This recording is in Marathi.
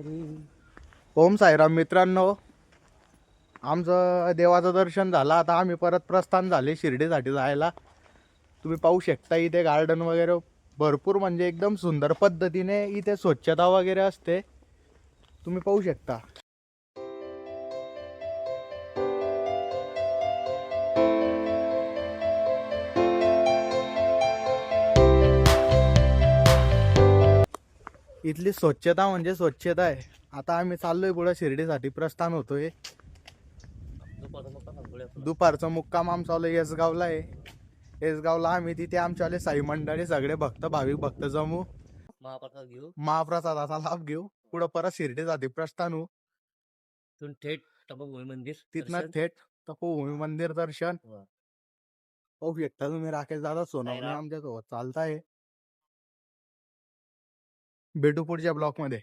ओम साईराम मित्रांनो, आमचं देवाचं दर्शन झालं. आता आम्ही परत प्रस्थान झाले शिर्डीसाठी जायला. तुम्ही पाहू शकता इथे गार्डन वगैरे भरपूर, म्हणजे एकदम सुंदर पद्धतीने इथे स्वच्छता वगैरे असते. तुम्ही पाहू शकता. इथली स्वच्छता म्हणजे स्वच्छता आहे. आता आम्ही चाललोय पुढे शिर्डीसाठी प्रस्थान होतोय. दुपारचा मुक्काम आमचा येसगावला आहे. येसगावला आम्ही तिथे आमच्यावाले साई मंडळी सगळे भक्त भाविक भक्त जमू, महाप्रसादाचा लाभ घेऊ. पुढं परत शिर्डीसाठी प्रस्थान होऊ. थेट तपोभूमी मंदिर, तिथनं थेट तपोभूमी मंदिर दर्शन. पाहू शकता तुम्ही राकेश दादा सोनवणे आमच्या सोबत चालताय. भेटू पुढच्या ब्लॉक मध्ये.